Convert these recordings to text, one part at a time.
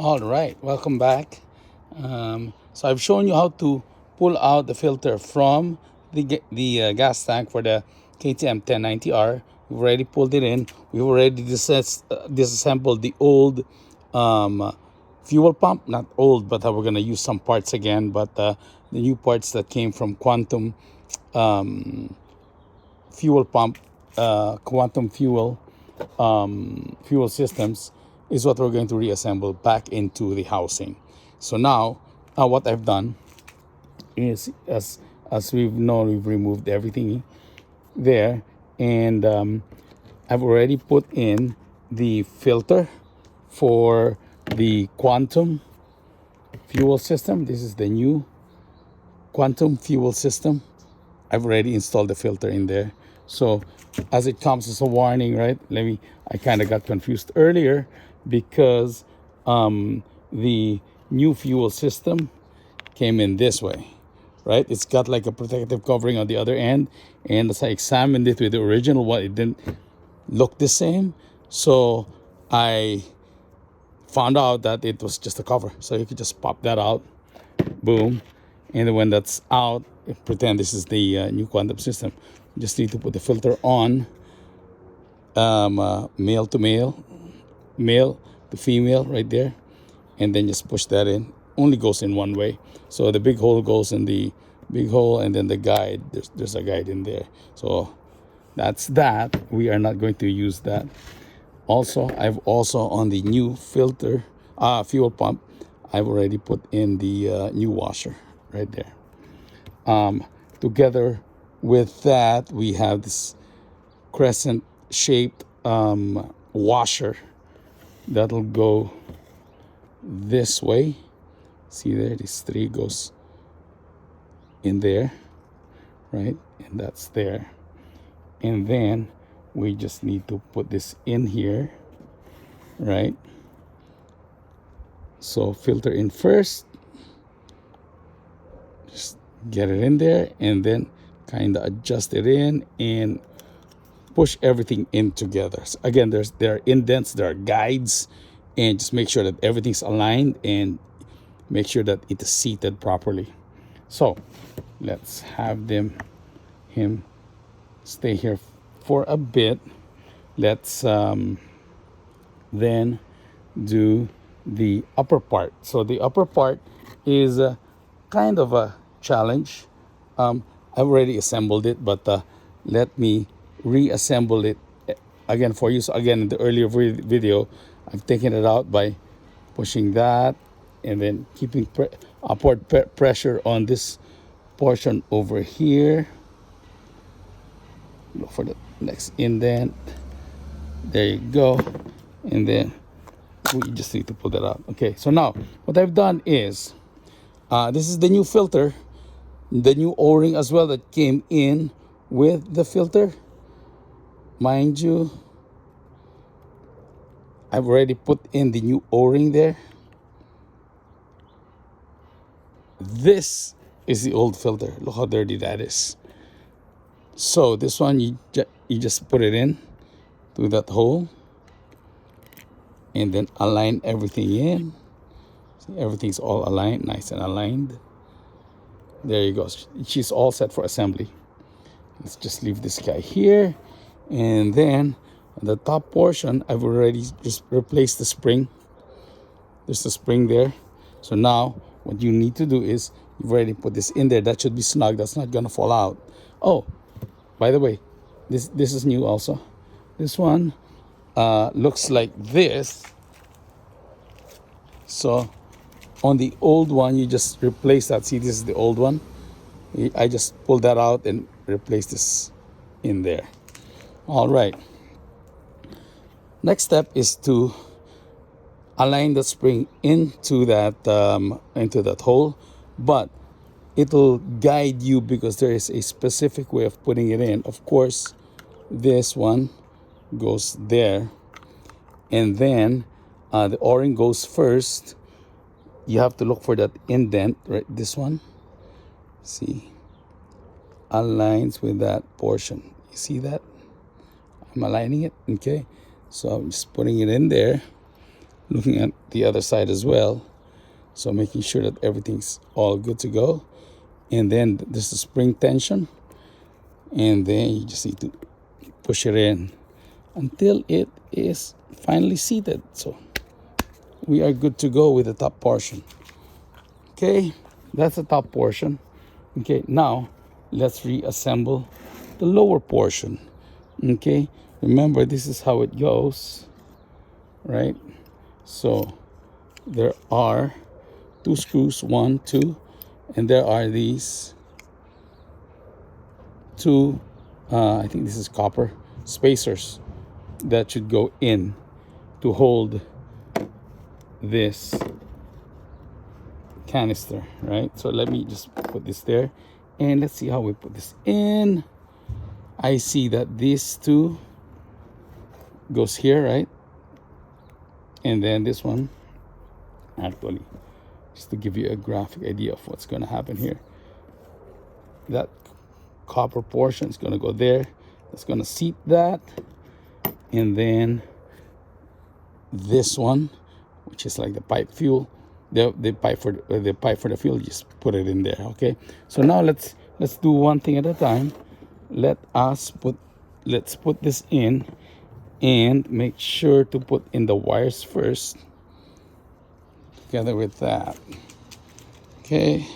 All right, welcome back. So I've shown you how to pull out the filter from the gas tank for the KTM 1090R. We've already pulled it in. We've already disassembled the old fuel pump. Not old, but we're gonna use some parts again. But the new parts that came from Quantum fuel pump, Quantum fuel systems is what we're going to reassemble back into the housing. So now, what I've done is, as we've known, we've removed everything there, and I've already put in the filter for the Quantum fuel system. This is the new Quantum fuel system. I've already installed the filter in there. So as it comes as a warning, right? I kind of got confused earlier because the new fuel system came in this way, right? It's got like a protective covering on the other end. And as I examined it with the original one, it didn't look the same. So I found out that it was just a cover. So you could just pop that out, boom. And then when that's out, pretend this is the new Quantum system. You just need to put the filter on, male to male, male to female right there. And then just push that in. Only goes in one way. So the big hole goes in the big hole, and then the guide, there's a guide in there. So that's that. We are not going to use that. Also, I've also on the new filter, fuel pump, I've already put in the new washer right there. Together with that, we have this crescent shaped washer that'll go this way. See there, this three goes in there, right? And that's there. And then we just need to put this in here, right? So filter in first, just get it in there, and then kind of adjust it in and push everything in together. So again, there are indents, there are guides, and just make sure that everything's aligned and make sure that it is seated properly. So let's have him stay here for a bit. Let's then do the upper part. So the upper part is kind of a challenge. I've already assembled it, but let me reassemble it again for you. So again, in the earlier video, I've taken it out by pushing that and then keeping upward pressure on this portion over here. Look for the next indent. There you go. And then we just need to pull that out. Okay, so now what I've done is, this is the new filter, the new O-ring as well that came in with the filter. Mind you, I've already put in the new O-ring there. This is the old filter. Look how dirty that is. So this one, you just put it in through that hole and then align everything in. See, everything's all aligned, nice and aligned. There you go. She's all set for assembly. Let's just leave this guy here. And then the top portion, I've already just replaced the spring. There's the spring there. So now what you need to do is, you've already put this in there. That should be snug. That's not gonna fall out. Oh, by the way, this is new also. This one looks like this. So on the old one, you just replace that. See, this is the old one. I just pulled that out and replaced this in there. All right. Next step is to align the spring into that hole, but it'll guide you because there is a specific way of putting it in. Of course, this one goes there, and then the O-ring goes first. You have to look for that indent, right? This one, see, aligns with that portion. You see that? I'm aligning it, okay? So I'm just putting it in there. looking at the other side as well. So making sure that everything's all good to go. And then there's the spring tension. And then you just need to push it in until it is finally seated. So we are good to go with the top portion. Okay, that's the top portion. Okay, now let's reassemble the lower portion. Okay, remember this is how it goes, right? So there are 2 screws, 1, 2, and there are these 2, I think this is copper spacers that should go in to hold this canister, right? So let me just put this there, and let's see how we put this in. I see that this 2 goes here, right? And then this one, actually, just to give you a graphic idea of what's going to happen here, that copper portion is going to go there. It's going to seat that, and then this one, which is like the pipe fuel, the pipe for the fuel, just put it in there. Okay, so now let's do one thing at a time. Let's put this in, and make sure to put in the wires first together with that. Okay,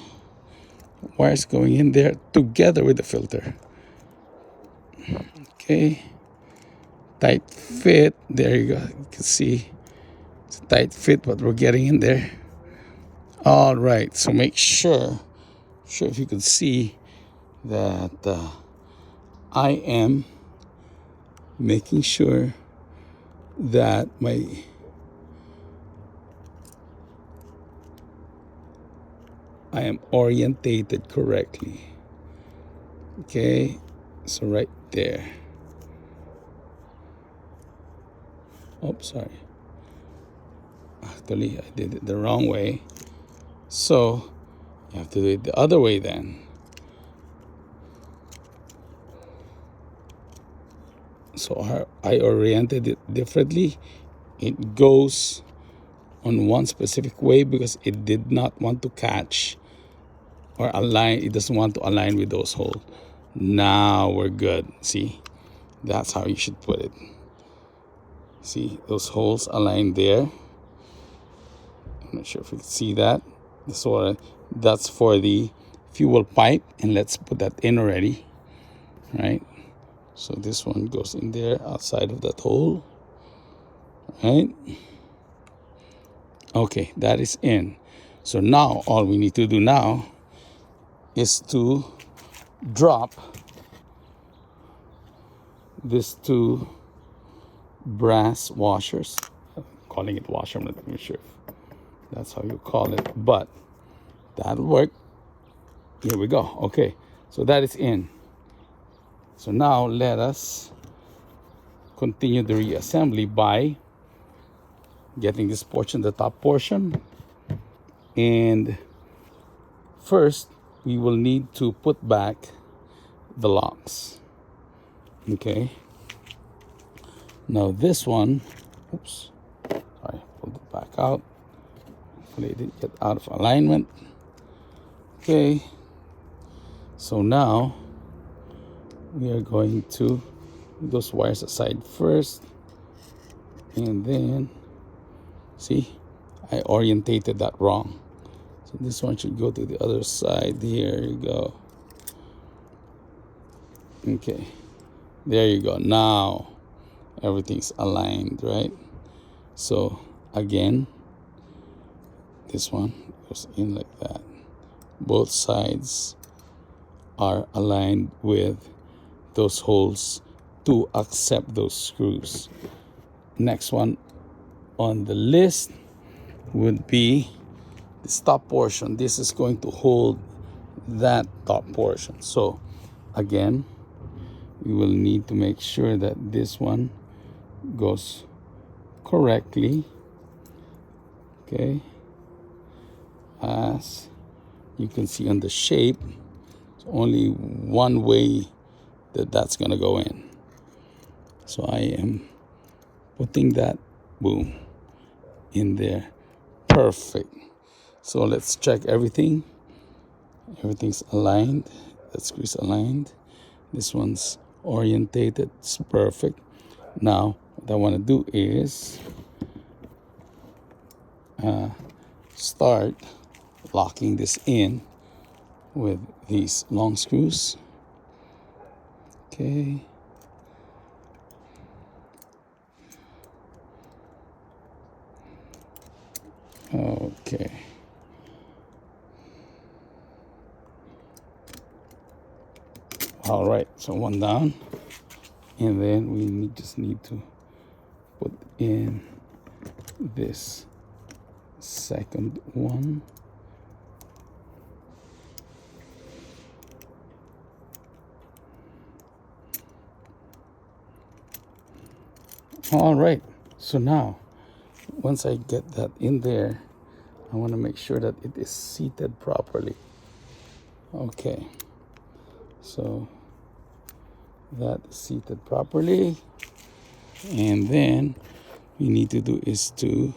wires going in there together with the filter. Okay, tight fit. There you go. You can see it's a tight fit what we're getting in there. All right, so make sure if you can see that I am making sure that I am orientated correctly. Okay, so right there. Oops, sorry. Actually, I did it the wrong way. So you have to do it the other way then. So I oriented it differently. It goes on one specific way because it did not want to catch or align. It doesn't want to align with those holes. Now we're good. See, that's how you should put it. See, those holes align there. I'm not sure if you can see that. That's for the fuel pipe, and let's put that in already, right? So this one goes in there outside of that hole, right? Okay, that is in. So now all we need to do now is to drop these 2 brass washers. I'm calling it washer, I'm not even sure if that's how you call it, but that'll work. Here we go. Okay, so that is in. So now let us continue the reassembly by getting this portion, the top portion. And first, we will need to put back the locks. Okay. Now this one, oops, sorry, pulled it back out. Hopefully it didn't get out of alignment. Okay. So now we are going to put those wires aside first, and then see, I orientated that wrong. So this one should go to the other side. Here you go. Okay, there you go. Now everything's aligned, right? So again, this one goes in like that. Both sides are aligned with those holes to accept those screws. Next one on the list would be this top portion. This is going to hold that top portion. So again, we will need to make sure that this one goes correctly. Okay, as you can see on the shape, it's only one way that's gonna go in. So I am putting that, boom, in there. Perfect. So let's check everything. Everything's aligned. That screw's aligned. This one's orientated. It's perfect. Now what I want to do is start locking this in with these long screws. Okay. Okay. All right, so one down, and then we just need to put in this second one. All right, so now once I get that in there, I want to make sure that it is seated properly. Okay, so that is seated properly, and then we need to do is to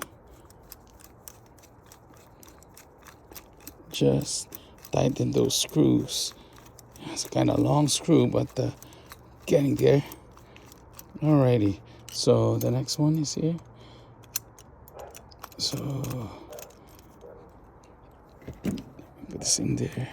just tighten those screws. It's a kind of long screw, but getting there. Alrighty, so the next one is here. So put this in there.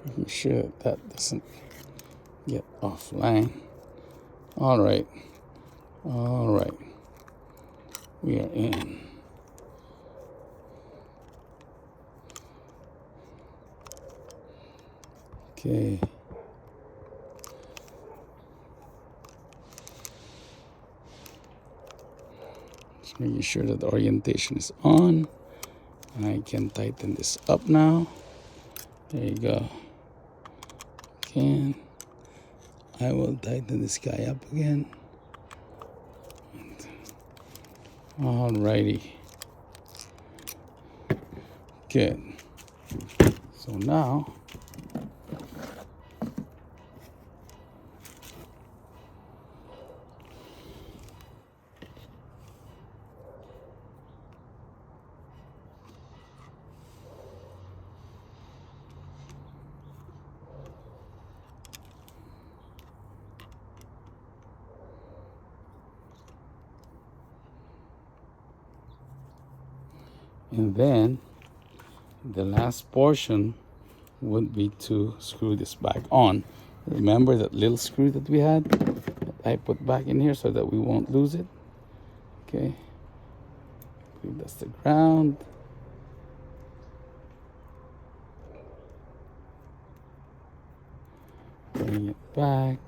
Making sure that doesn't get offline. All right, we are in. Okay. Just making sure that the orientation is on. I can tighten this up now. There you go. Again, I will tighten this guy up again. Alrighty. Good. So now and then the last portion would be to screw this back on. Remember that little screw that we had that I put back in here so that we won't lose it. Okay, that's the ground. Bring it back.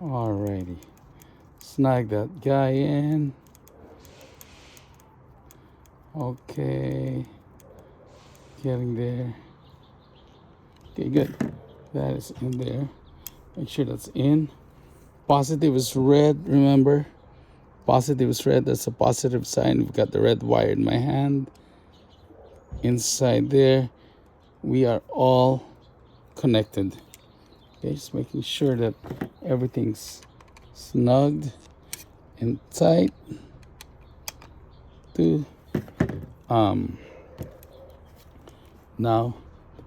Alrighty, snag that guy in. Okay, getting there. Okay, good. That is in there. Make sure that's in. Positive is red, remember? Positive is red, that's a positive sign. We've got the red wire in my hand. Inside there, we are all connected. Okay, just making sure that everything's snugged and tight. Now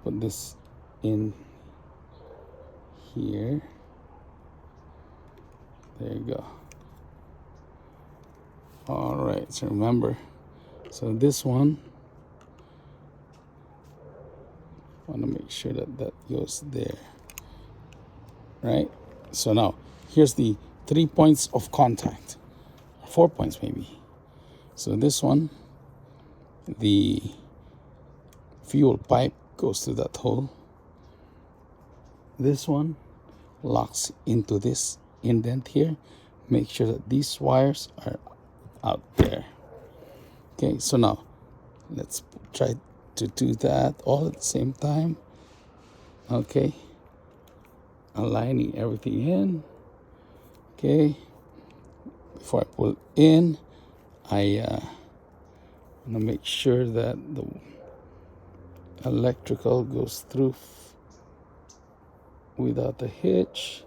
put this in here. There you go. All right, so remember, so this one, I want to make sure that that goes there, right? So now here's the 3 points of contact, 4 points maybe. So this one, the fuel pipe goes through that hole. This one locks into this indent here. Make sure that these wires are out there. Okay, so now let's try to do that all at the same time. Okay, aligning everything in. Okay, before I pull in, I want to make sure that Electrical goes through without a hitch.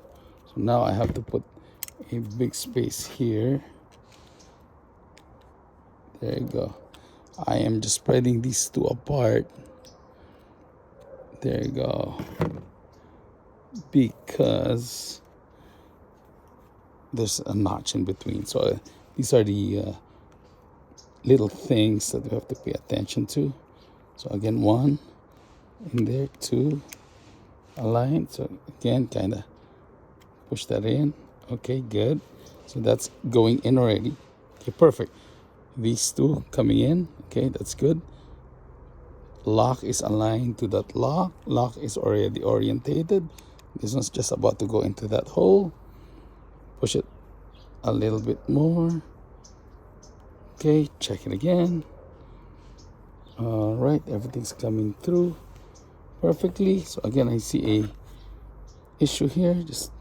So now I have to put a big space here. There you go. I am just spreading these two apart. There you go. Because there's a notch in between. So these are the little things that we have to pay attention to. So again, one in there, two aligned. So again, kind of push that in. Okay, good. So that's going in already. Okay, perfect. These two coming in. Okay, that's good. Lock is aligned to that lock. Lock is already orientated. This one's just about to go into that hole. Push it a little bit more. Okay, check it again. All right, everything's coming through perfectly. So again, I see a issue here. Just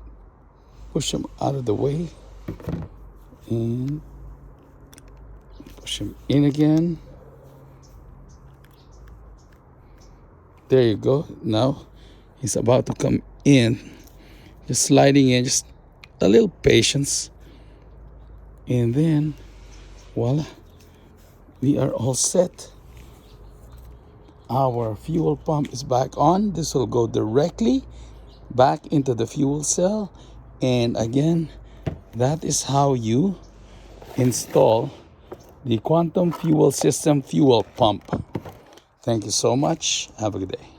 push them out of the way and push them in again. There you go. Now he's about to come in. Just sliding in, just a little patience. And then, voila, we are all set. Our fuel pump is back on. This will go directly back into the fuel cell. And again, that is how you install the quantum fuel system fuel pump. Thank you so much. Have a good day.